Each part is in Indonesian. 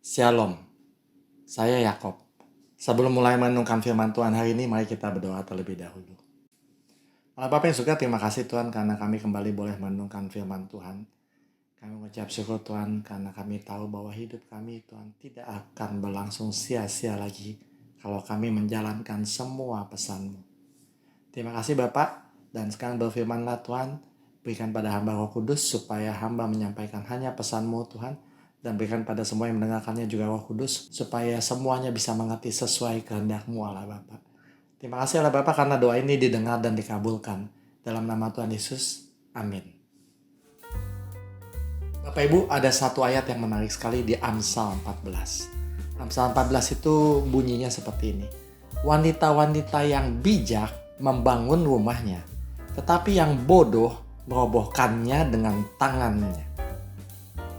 Shalom, saya Yakob. Sebelum mulai merenungkan firman Tuhan hari ini, mari kita berdoa terlebih dahulu. Allah Bapa yang surga, terima kasih Tuhan karena kami kembali boleh merenungkan firman Tuhan. Kami mengucap syukur Tuhan karena kami tahu bahwa hidup kami Tuhan tidak akan berlangsung sia-sia lagi kalau kami menjalankan semua pesan-Mu. Terima kasih Bapak, dan sekarang berfirmanlah Tuhan, berikan pada hamba Roh Kudus supaya hamba menyampaikan hanya pesan-Mu Tuhan, dan berikan pada semua yang mendengarkannya juga Roh Kudus supaya semuanya bisa mengerti sesuai kehendak-Mu Allah Bapa. Terima kasih Allah Bapa karena doa ini didengar dan dikabulkan. Dalam nama Tuhan Yesus, amin. Bapak Ibu, ada satu ayat yang menarik sekali di Amsal 14. Amsal 14 itu bunyinya seperti ini. Wanita-wanita yang bijak membangun rumahnya, tetapi yang bodoh merobohkannya dengan tangannya.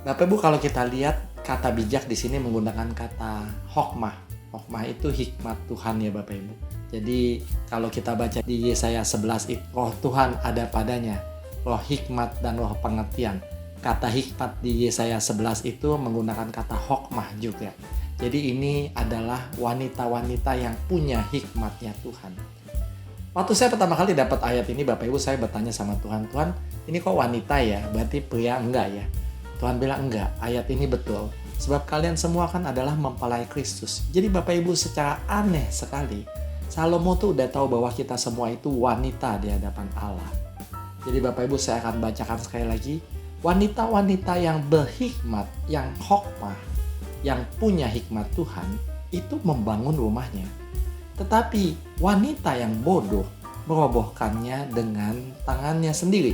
Bapak Ibu, kalau kita lihat kata bijak di sini menggunakan kata hokmah. Hokmah itu hikmat Tuhan ya Bapak Ibu. Jadi kalau kita baca di Yesaya 11, roh Tuhan ada padanya, roh hikmat dan roh pengertian. Kata hikmat di Yesaya 11 itu menggunakan kata hokmah juga. Jadi ini adalah wanita-wanita yang punya hikmatnya Tuhan. Waktu saya pertama kali dapat ayat ini Bapak Ibu, saya bertanya sama Tuhan, Tuhan ini kok wanita ya, berarti pria enggak ya? Tuhan bilang enggak, ayat ini betul. Sebab kalian semua kan adalah mempelai Kristus. Jadi Bapak Ibu, secara aneh sekali, Salomo tuh udah tahu bahwa kita semua itu wanita di hadapan Allah. Jadi Bapak Ibu, saya akan bacakan sekali lagi. Wanita-wanita yang berhikmat, yang hokmah, yang punya hikmat Tuhan, itu membangun rumahnya. Tetapi wanita yang bodoh merobohkannya dengan tangannya sendiri.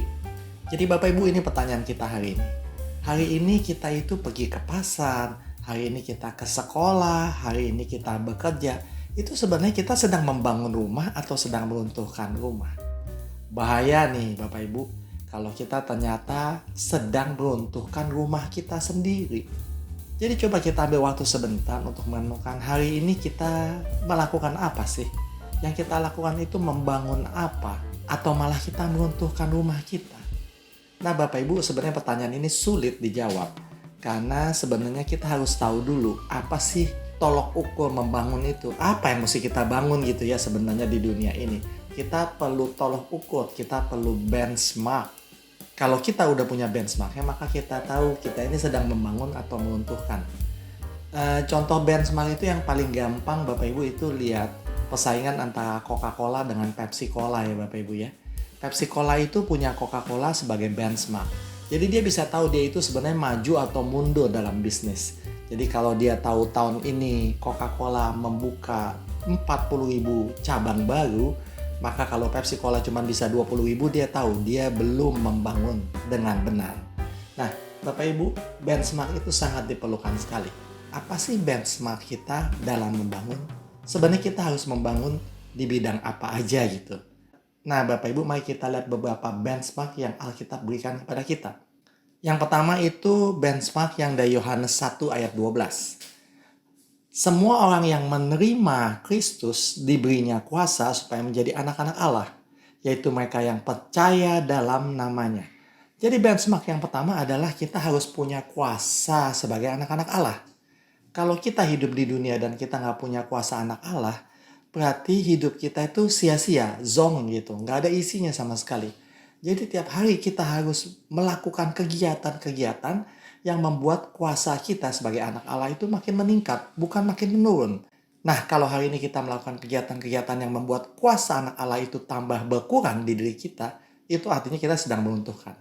Jadi Bapak Ibu, ini pertanyaan kita hari ini. Hari ini kita itu pergi ke pasar, hari ini kita ke sekolah, hari ini kita bekerja. Itu sebenarnya kita sedang membangun rumah atau sedang meruntuhkan rumah. Bahaya nih Bapak Ibu, kalau kita ternyata sedang meruntuhkan rumah kita sendiri. Jadi coba kita ambil waktu sebentar untuk merenungkan hari ini kita melakukan apa sih? Yang kita lakukan itu membangun apa? Atau malah kita meruntuhkan rumah kita? Nah Bapak Ibu, sebenarnya pertanyaan ini sulit dijawab. Karena sebenarnya kita harus tahu dulu apa sih tolok ukur membangun itu. Apa yang mesti kita bangun gitu ya sebenarnya di dunia ini. Kita perlu tolok ukur, kita perlu benchmark. Kalau kita udah punya benchmarknya, maka kita tahu kita ini sedang membangun atau meruntuhkan. Contoh benchmark itu yang paling gampang Bapak Ibu itu lihat persaingan antara Coca-Cola dengan Pepsi Cola ya Bapak Ibu ya. Pepsi Cola itu punya Coca-Cola sebagai benchmark. Jadi dia bisa tahu dia itu sebenarnya maju atau mundur dalam bisnis. Jadi kalau dia tahu tahun ini Coca-Cola membuka 40.000 cabang baru, maka kalau Pepsi Cola cuma bisa 20.000, dia tahu dia belum membangun dengan benar. Nah, Bapak Ibu, benchmark itu sangat diperlukan sekali. Apa sih benchmark kita dalam membangun? Sebenarnya kita harus membangun di bidang apa aja gitu. Nah, Bapak Ibu, mari kita lihat beberapa benchmark yang Alkitab berikan kepada kita. Yang pertama itu benchmark yang dari Yohanes 1 ayat 12. Semua orang yang menerima Kristus diberinya kuasa supaya menjadi anak-anak Allah, yaitu mereka yang percaya dalam namanya. Jadi benchmark yang pertama adalah kita harus punya kuasa sebagai anak-anak Allah. Kalau kita hidup di dunia dan kita nggak punya kuasa anak Allah, berarti hidup kita itu sia-sia, zong gitu, nggak ada isinya sama sekali. Jadi tiap hari kita harus melakukan kegiatan-kegiatan yang membuat kuasa kita sebagai anak Allah itu makin meningkat, bukan makin menurun. Nah, kalau hari ini kita melakukan kegiatan-kegiatan yang membuat kuasa anak Allah itu tambah berkurang di diri kita, itu artinya kita sedang meruntuhkan.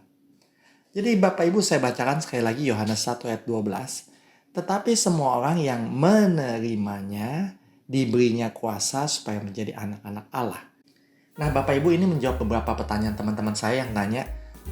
Jadi Bapak Ibu, saya bacakan sekali lagi Yohanes 1 ayat 12. Tetapi semua orang yang menerimanya diberinya kuasa supaya menjadi anak-anak Allah. Nah Bapak Ibu, ini menjawab beberapa pertanyaan teman-teman saya yang nanya,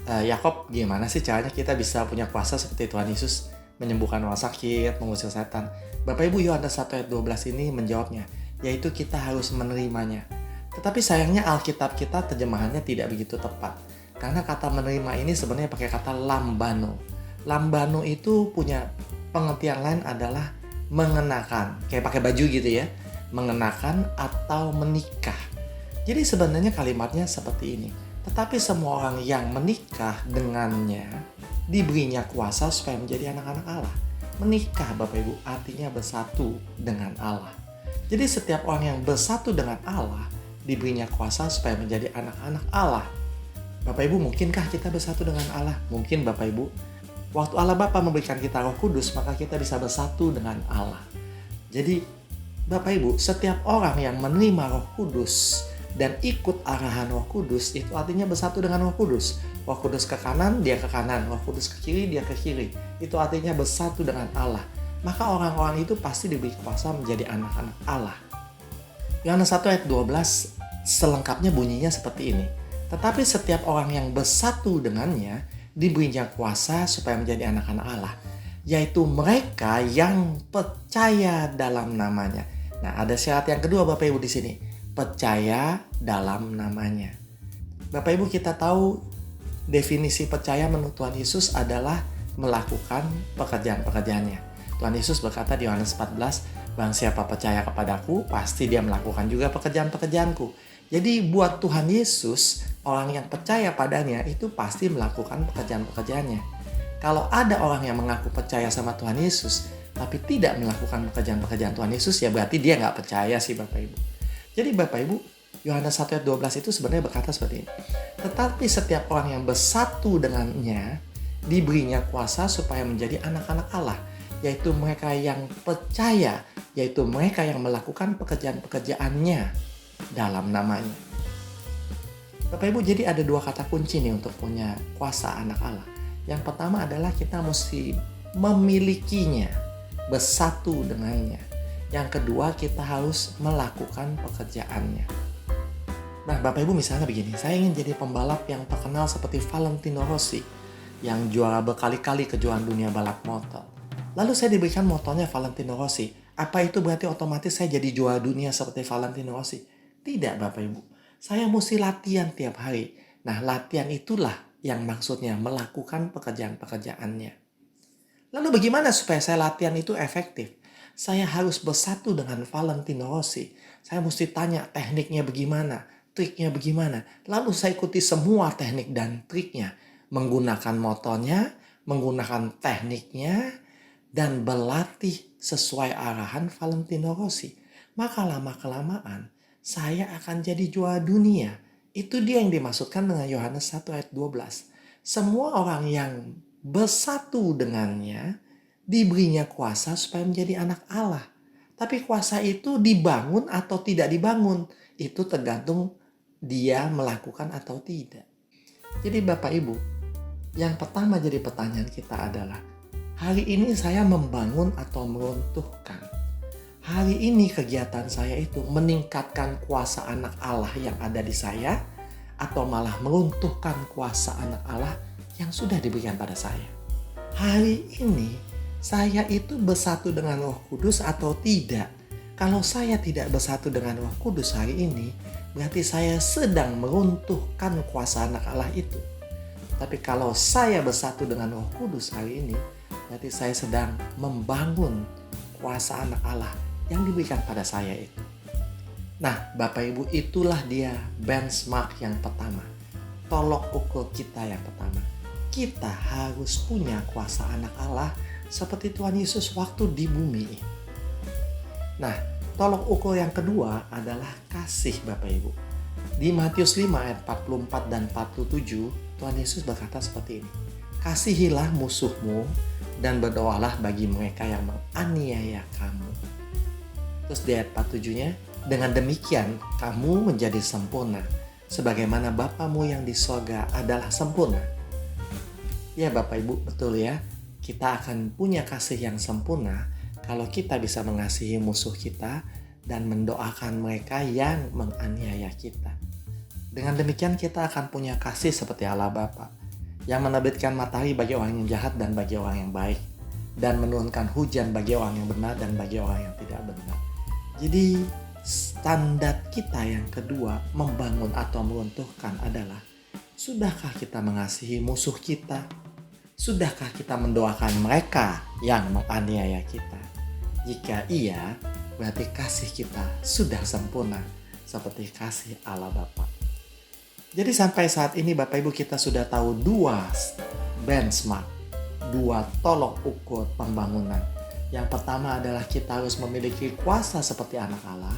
Yakob, gimana sih caranya kita bisa punya kuasa seperti Tuhan Yesus menyembuhkan orang sakit, mengusir setan? Bapak Ibu, Yohanes 1 ayat 12 ini menjawabnya, yaitu kita harus menerimanya. Tetapi sayangnya Alkitab kita terjemahannya tidak begitu tepat. Karena kata menerima ini sebenarnya pakai kata lambano. Lambano itu punya pengertian lain adalah mengenakan, kayak pakai baju gitu ya. Mengenakan atau menikah. Jadi sebenarnya kalimatnya seperti ini. Tetapi semua orang yang menikah dengannya diberinya kuasa supaya menjadi anak-anak Allah. Menikah Bapak Ibu artinya bersatu dengan Allah. Jadi setiap orang yang bersatu dengan Allah diberinya kuasa supaya menjadi anak-anak Allah. Bapak Ibu, mungkinkah kita bersatu dengan Allah? Mungkin Bapak Ibu. Waktu Allah Bapa memberikan kita Roh Kudus, maka kita bisa bersatu dengan Allah. Jadi Bapak Ibu, setiap orang yang menerima Roh Kudus dan ikut arahan Roh Kudus, itu artinya bersatu dengan Roh Kudus. Roh Kudus ke kanan, dia ke kanan. Roh Kudus ke kiri, dia ke kiri. Itu artinya bersatu dengan Allah. Maka orang-orang itu pasti diberi kuasa menjadi anak-anak Allah. Yohanes 1 ayat 12 selengkapnya bunyinya seperti ini. Tetapi setiap orang yang bersatu dengannya diberinya kuasa supaya menjadi anak-anak Allah, yaitu mereka yang percaya dalam namanya. Nah, ada syarat yang kedua Bapak Ibu di sini. Percaya dalam namanya. Bapak Ibu, kita tahu definisi percaya menurut Tuhan Yesus adalah melakukan pekerjaan-pekerjaannya. Tuhan Yesus berkata di Yohanes 14, barang siapa percaya kepadaku, pasti dia melakukan juga pekerjaan-pekerjaanku. Jadi buat Tuhan Yesus, orang yang percaya padanya itu pasti melakukan pekerjaan-pekerjaannya. Kalau ada orang yang mengaku percaya sama Tuhan Yesus, tapi tidak melakukan pekerjaan-pekerjaan Tuhan Yesus, ya berarti dia nggak percaya sih Bapak Ibu. Jadi Bapak Ibu, Yohanes 1 ayat 12 itu sebenarnya berkata seperti ini. Tetapi setiap orang yang bersatu dengannya, diberinya kuasa supaya menjadi anak-anak Allah, yaitu mereka yang percaya, yaitu mereka yang melakukan pekerjaan-pekerjaannya dalam namanya. Bapak Ibu, jadi ada dua kata kunci nih untuk punya kuasa anak Allah. Yang pertama adalah kita mesti memilikinya, bersatu dengannya. Yang kedua, kita harus melakukan pekerjaannya. Nah Bapak Ibu, misalnya begini, saya ingin jadi pembalap yang terkenal seperti Valentino Rossi, yang juara berkali-kali kejuaraan dunia balap motor. Lalu saya diberikan motornya Valentino Rossi. Apa itu berarti otomatis saya jadi juara dunia seperti Valentino Rossi? Tidak Bapak Ibu. Saya mesti latihan tiap hari. Nah, latihan itulah yang maksudnya melakukan pekerjaan-pekerjaannya. Lalu bagaimana supaya saya latihan itu efektif? Saya harus bersatu dengan Valentino Rossi. Saya mesti tanya tekniknya bagaimana, triknya bagaimana. Lalu saya ikuti semua teknik dan triknya. Menggunakan motornya, menggunakan tekniknya, dan berlatih sesuai arahan Valentino Rossi. Maka lama-kelamaan saya akan jadi juara dunia. Itu dia yang dimaksudkan dengan Yohanes 1 ayat 12. Semua orang yang bersatu dengannya diberinya kuasa supaya menjadi anak Allah. Tapi kuasa itu dibangun atau tidak dibangun, itu tergantung dia melakukan atau tidak. Jadi Bapak Ibu, yang pertama jadi pertanyaan kita adalah, hari ini saya membangun atau meruntuhkan? Hari ini kegiatan saya itu meningkatkan kuasa anak Allah yang ada di saya, atau malah meruntuhkan kuasa anak Allah yang sudah diberikan pada saya? Hari ini saya itu bersatu dengan Roh Kudus atau tidak? Kalau saya tidak bersatu dengan Roh Kudus hari ini, berarti saya sedang meruntuhkan kuasa anak Allah itu. Tapi kalau saya bersatu dengan Roh Kudus hari ini, berarti saya sedang membangun kuasa anak Allah yang diberikan pada saya itu. Nah, Bapak Ibu, itulah dia benchmark yang pertama. Tolok ukur kita yang pertama. Kita harus punya kuasa anak Allah seperti Tuhan Yesus waktu di bumi ini. Nah, tolok ukur yang kedua adalah kasih Bapak Ibu. Di Matius 5 ayat 44 dan 47, Tuhan Yesus berkata seperti ini. Kasihilah musuhmu dan berdoalah bagi mereka yang menganiaya kamu. Terus di ayat 47-nya, dengan demikian kamu menjadi sempurna, sebagaimana Bapamu yang di sorga adalah sempurna. Ya Bapak Ibu, betul ya. Kita akan punya kasih yang sempurna kalau kita bisa mengasihi musuh kita dan mendoakan mereka yang menganiaya kita. Dengan demikian kita akan punya kasih seperti Allah Bapa, yang menerbitkan matahari bagi orang yang jahat dan bagi orang yang baik, dan menurunkan hujan bagi orang yang benar dan bagi orang yang tidak benar. Jadi standar kita yang kedua membangun atau meruntuhkan adalah, sudahkah kita mengasihi musuh kita? Sudahkah kita mendoakan mereka yang menganiaya kita? Jika iya, berarti kasih kita sudah sempurna seperti kasih Allah Bapa. Jadi sampai saat ini Bapak Ibu kita sudah tahu dua benchmark dua tolok ukur pembangunan. Yang pertama adalah kita harus memiliki kuasa seperti anak Allah.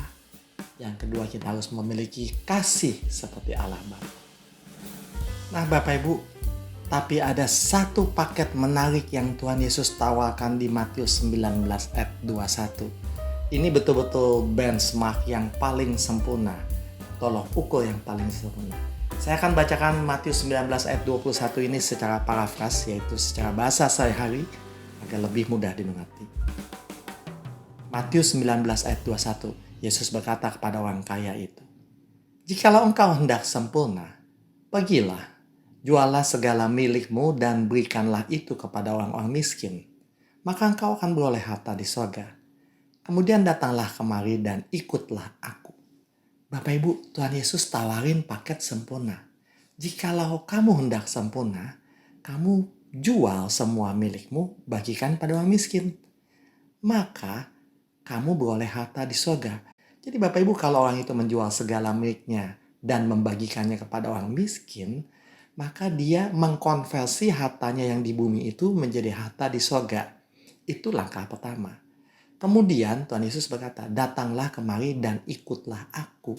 Yang kedua, kita harus memiliki kasih seperti Allah Bapa. Nah Bapak Ibu, tapi ada satu paket menarik yang Tuhan Yesus tawarkan di Matius 19 ayat 21. Ini betul-betul benchmark yang paling sempurna, tolok ukur yang paling sempurna. Saya akan bacakan Matius 19 ayat 21 ini secara parafras, yaitu secara bahasa sehari-hari agar lebih mudah dimengerti. Matius 19 ayat 21, Yesus berkata kepada orang kaya itu, "Jikalau engkau hendak sempurna, pergilah, jualah segala milikmu dan berikanlah itu kepada orang-orang miskin, maka engkau akan beroleh harta di sorga. Kemudian datanglah kemari dan ikutlah aku." Bapak Ibu, Tuhan Yesus tawarin paket sempurna. Jikalau kamu hendak sempurna, kamu jual semua milikmu, bagikan pada orang miskin. Maka kamu beroleh harta di sorga. Jadi Bapak Ibu, kalau orang itu menjual segala miliknya dan membagikannya kepada orang miskin, maka dia mengkonversi hartanya yang di bumi itu menjadi harta di sorga. Itu langkah pertama. Kemudian Tuhan Yesus berkata, "Datanglah kemari dan ikutlah aku."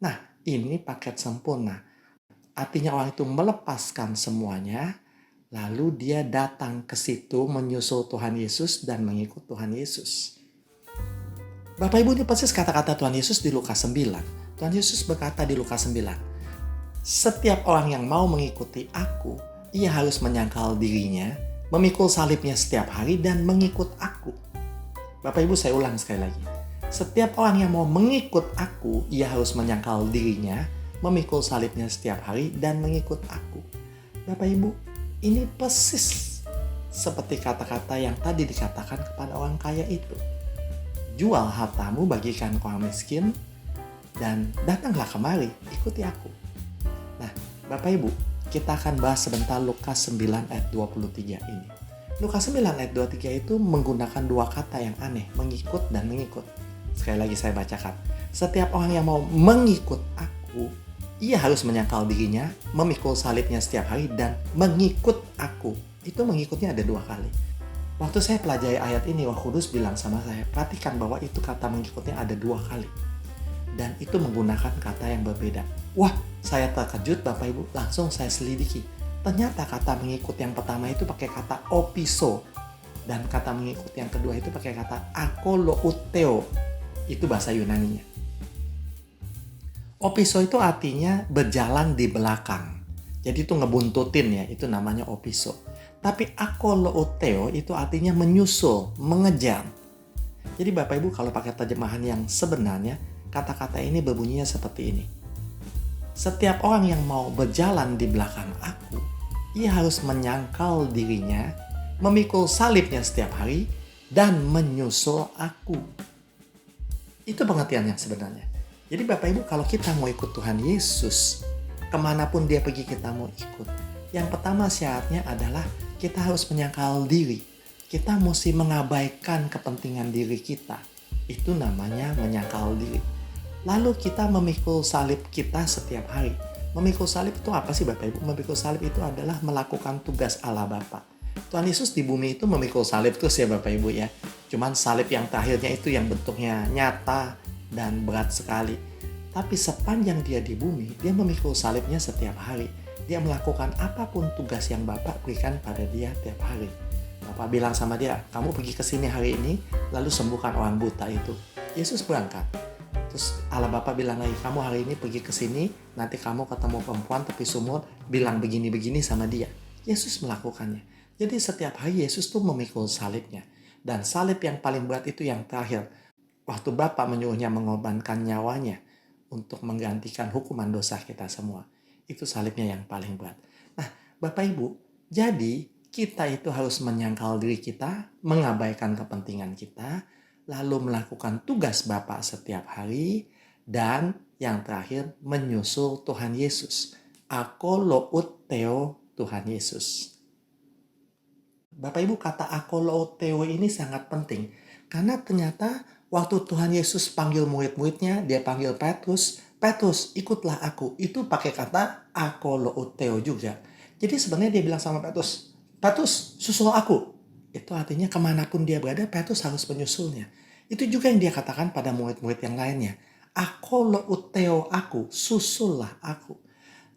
Nah, ini paket sempurna. Artinya orang itu melepaskan semuanya, lalu dia datang ke situ menyusul Tuhan Yesus dan mengikut Tuhan Yesus. Bapak Ibu, ini persis kata-kata Tuhan Yesus di Lukas 9. Tuhan Yesus berkata di Lukas 9, "Setiap orang yang mau mengikuti aku, ia harus menyangkal dirinya, memikul salibnya setiap hari dan mengikut aku." Bapak Ibu, saya ulang sekali lagi. Setiap orang yang mau mengikut aku, ia harus menyangkal dirinya, memikul salibnya setiap hari dan mengikut aku. Bapak Ibu, ini persis seperti kata-kata yang tadi dikatakan kepada orang kaya itu. Jual hartamu, bagikan ke orang miskin, dan datanglah kemari, ikuti aku. Nah, Bapak Ibu, kita akan bahas sebentar Lukas 9 ayat 23 ini. Lukas 9 ayat 23 itu menggunakan dua kata yang aneh, mengikut dan mengikut. Sekali lagi saya bacakan. Setiap orang yang mau mengikut aku, ia harus menyangkal dirinya, memikul salibnya setiap hari, dan mengikut aku. Itu mengikutnya ada dua kali. Waktu saya pelajari ayat ini, Roh Kudus bilang sama saya, perhatikan bahwa itu kata mengikutnya ada dua kali. Dan itu menggunakan kata yang berbeda. Wah, saya terkejut Bapak Ibu, langsung saya selidiki. Ternyata kata mengikut yang pertama itu pakai kata opiso. Dan kata mengikut yang kedua itu pakai kata akolouteo. Itu bahasa Yunaninya. Opiso itu artinya berjalan di belakang. Jadi itu ngebuntutin ya, itu namanya opiso. Tapi akolouteo itu artinya menyusul, mengejar. Jadi Bapak Ibu kalau pakai terjemahan yang sebenarnya, kata-kata ini berbunyinya seperti ini. Setiap orang yang mau berjalan di belakang aku, ia harus menyangkal dirinya, memikul salibnya setiap hari, dan menyusul aku. Itu pengertian yang sebenarnya. Jadi Bapak Ibu kalau kita mau ikut Tuhan Yesus, kemanapun dia pergi kita mau ikut. Yang pertama syaratnya adalah kita harus menyangkal diri. Kita mesti mengabaikan kepentingan diri kita. Itu namanya menyangkal diri. Lalu kita memikul salib kita setiap hari. Memikul salib itu apa sih Bapak Ibu? Memikul salib itu adalah melakukan tugas Allah Bapa. Tuhan Yesus di bumi itu memikul salib terus ya Bapak Ibu ya. Cuman salib yang terakhirnya itu yang bentuknya nyata dan berat sekali. Tapi sepanjang dia di bumi, dia memikul salibnya setiap hari. Dia melakukan apapun tugas yang Bapak berikan pada dia tiap hari. Bapak bilang sama dia, kamu pergi ke sini hari ini, lalu sembuhkan orang buta itu. Yesus berangkat. Terus Allah Bapa bilang lagi, kamu hari ini pergi ke sini, nanti kamu ketemu perempuan tepi sumur, bilang begini-begini sama dia. Yesus melakukannya. Jadi setiap hari Yesus tuh memikul salibnya. Dan salib yang paling berat itu yang terakhir. Waktu Bapa menyuruhnya mengorbankan nyawanya untuk menggantikan hukuman dosa kita semua. Itu salibnya yang paling berat. Nah, Bapak Ibu, jadi kita itu harus menyangkal diri kita, mengabaikan kepentingan kita, lalu melakukan tugas Bapa setiap hari, dan yang terakhir menyusul Tuhan Yesus. Akolouteo Tuhan Yesus. Bapak Ibu, kata akolouteo ini sangat penting. Karena ternyata waktu Tuhan Yesus panggil murid-muridnya, dia panggil Petrus, Petrus ikutlah aku. Itu pakai kata akolouteo juga. Jadi sebenarnya dia bilang sama Petrus, Petrus, susul aku. Itu artinya kemanapun dia berada, Petrus harus menyusulnya. Itu juga yang dia katakan pada murid-murid yang lainnya. Akolo uteo aku, susullah aku.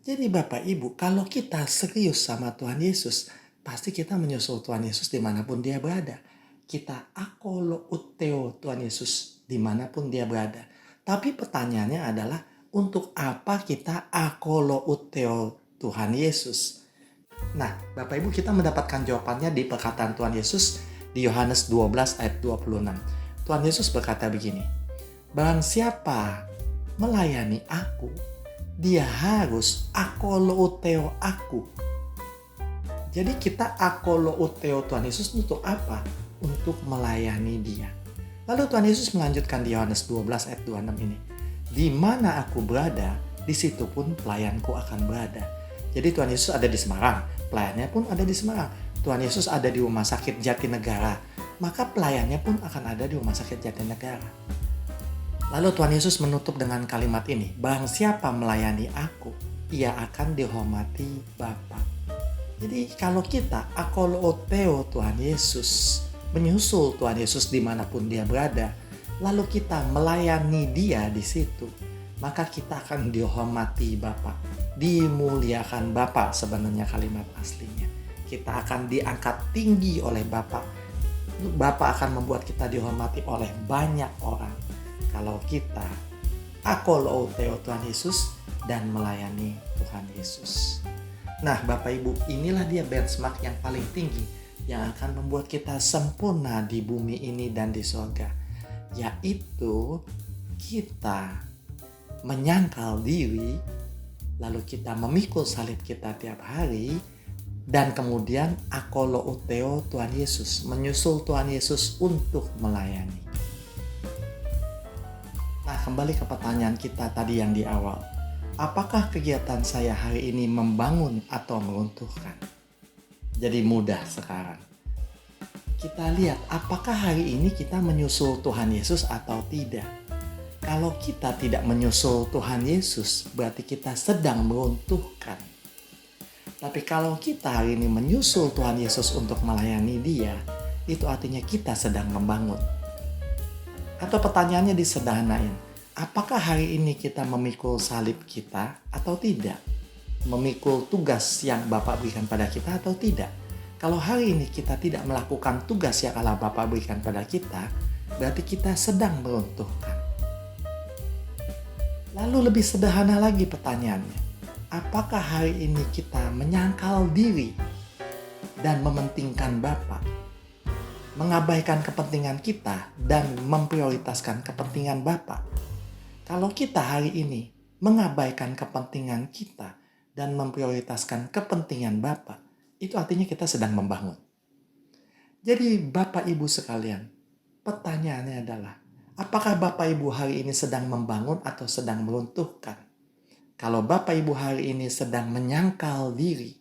Jadi Bapak Ibu, kalau kita serius sama Tuhan Yesus, pasti kita menyusul Tuhan Yesus dimanapun dia berada. Kita akolo uteo Tuhan Yesus dimanapun dia berada. Tapi pertanyaannya adalah, untuk apa kita akolo uteo Tuhan Yesus? Nah, Bapak Ibu, kita mendapatkan jawabannya di perkataan Tuhan Yesus di Yohanes 12 ayat 26. Tuhan Yesus berkata begini, barang siapa melayani aku, dia harus akolouteo aku. Jadi kita akolouteo Tuhan Yesus untuk apa? Untuk melayani dia. Lalu Tuhan Yesus melanjutkan di Yohanes 12 ayat 26 ini. Di mana aku berada, di situ pun pelayanku akan berada. Jadi Tuhan Yesus ada di Semarang, pelayannya pun ada di Semarang. Tuhan Yesus ada di Rumah Sakit Jatinegara, maka pelayannya pun akan ada di Rumah Sakit Jatinegara. Lalu Tuhan Yesus menutup dengan kalimat ini, barang siapa melayani aku, ia akan dihormati Bapa. Jadi kalau kita akolouteo Tuhan Yesus, menyusul Tuhan Yesus dimanapun dia berada, lalu kita melayani dia di situ, maka kita akan dihormati Bapa, dimuliakan Bapa sebenarnya kalimat aslinya. Kita akan diangkat tinggi oleh Bapa. Bapa akan membuat kita dihormati oleh banyak orang. Kalau kita akolouteo Tuhan Yesus dan melayani Tuhan Yesus. Nah Bapak Ibu, inilah dia benchmark yang paling tinggi yang akan membuat kita sempurna di bumi ini dan di surga. Yaitu kita menyangkal diri, lalu kita memikul salib kita tiap hari, dan kemudian akolouteo Tuhan Yesus, menyusul Tuhan Yesus untuk melayani. Nah, kembali ke pertanyaan kita tadi yang di awal. Apakah kegiatan saya hari ini membangun atau meruntuhkan? Jadi mudah sekarang. Kita lihat apakah hari ini kita menyusul Tuhan Yesus atau tidak. Kalau kita tidak menyusul Tuhan Yesus, berarti kita sedang meruntuhkan. Tapi kalau kita hari ini menyusul Tuhan Yesus untuk melayani Dia, itu artinya kita sedang membangun. Atau pertanyaannya disederhanain, apakah hari ini kita memikul salib kita atau tidak? Memikul tugas yang Bapa berikan pada kita atau tidak? Kalau hari ini kita tidak melakukan tugas yang Allah Bapa berikan pada kita, berarti kita sedang meruntuhkan. Lalu lebih sederhana lagi pertanyaannya, apakah hari ini kita menyangkal diri dan mementingkan Bapa? Mengabaikan kepentingan kita dan memprioritaskan kepentingan Bapa. Kalau kita hari ini mengabaikan kepentingan kita dan memprioritaskan kepentingan Bapa, itu artinya kita sedang membangun. Jadi Bapak Ibu sekalian, pertanyaannya adalah, apakah Bapak Ibu hari ini sedang membangun atau sedang meruntuhkan? Kalau Bapak Ibu hari ini sedang menyangkal diri,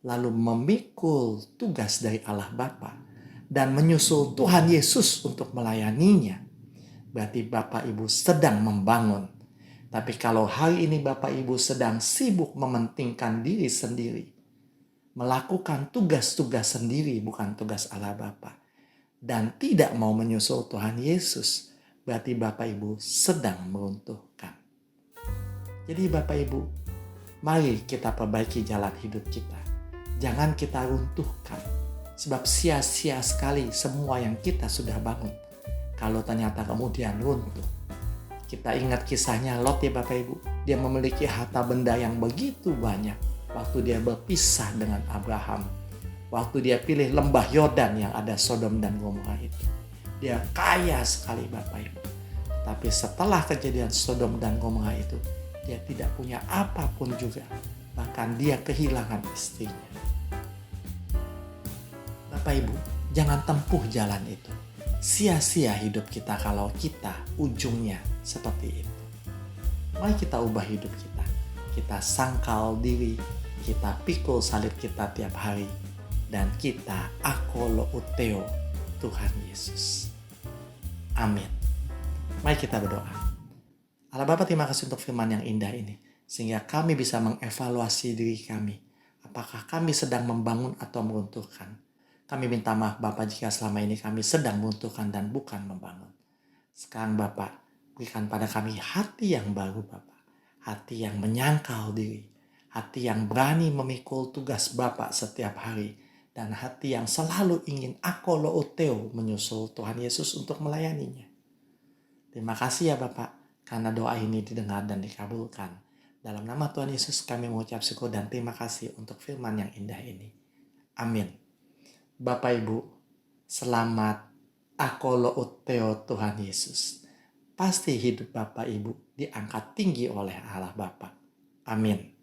lalu memikul tugas dari Allah Bapa, dan menyusul Tuhan Yesus untuk melayaninya, berarti Bapak Ibu sedang membangun. Tapi kalau hari ini Bapak Ibu sedang sibuk mementingkan diri sendiri, melakukan tugas-tugas sendiri bukan tugas Allah Bapa, dan tidak mau menyusul Tuhan Yesus, berarti Bapak Ibu sedang meruntuhkan. Jadi Bapak Ibu, mari kita perbaiki jalan hidup kita. Jangan kita runtuhkan. Sebab sia-sia sekali semua yang kita sudah bangun kalau ternyata kemudian runtuh. Kita ingat kisahnya Lot ya Bapak Ibu. Dia memiliki harta benda yang begitu banyak waktu dia berpisah dengan Abraham. Waktu dia pilih lembah Yordan yang ada Sodom dan Gomora itu. Dia kaya sekali Bapak Ibu. Tapi setelah kejadian Sodom dan Gomora itu, dia tidak punya apapun juga. Bahkan dia kehilangan istrinya. Bapak Ibu, jangan tempuh jalan itu. Sia-sia hidup kita kalau kita ujungnya seperti itu. Mari kita ubah hidup kita. Kita sangkal diri, kita pikul salib kita tiap hari, dan kita akolouteo Tuhan Yesus. Amin. Mari kita berdoa. Allah Bapa, terima kasih untuk firman yang indah ini, sehingga kami bisa mengevaluasi diri kami. Apakah kami sedang membangun atau meruntuhkan? Kami minta maaf Bapak jika selama ini kami sedang meruntuhkan dan bukan membangun. Sekarang Bapak, berikan pada kami hati yang baru Bapak. Hati yang menyangkal diri. Hati yang berani memikul tugas Bapak setiap hari. Dan hati yang selalu ingin akolooteo menyusul Tuhan Yesus untuk melayaninya. Terima kasih ya Bapak, karena doa ini didengar dan dikabulkan. Dalam nama Tuhan Yesus kami mengucap syukur dan terima kasih untuk firman yang indah ini. Amin. Bapak Ibu, selamat akolooteo Tuhan Yesus. Pasti hidup Bapak Ibu diangkat tinggi oleh Allah Bapa. Amin.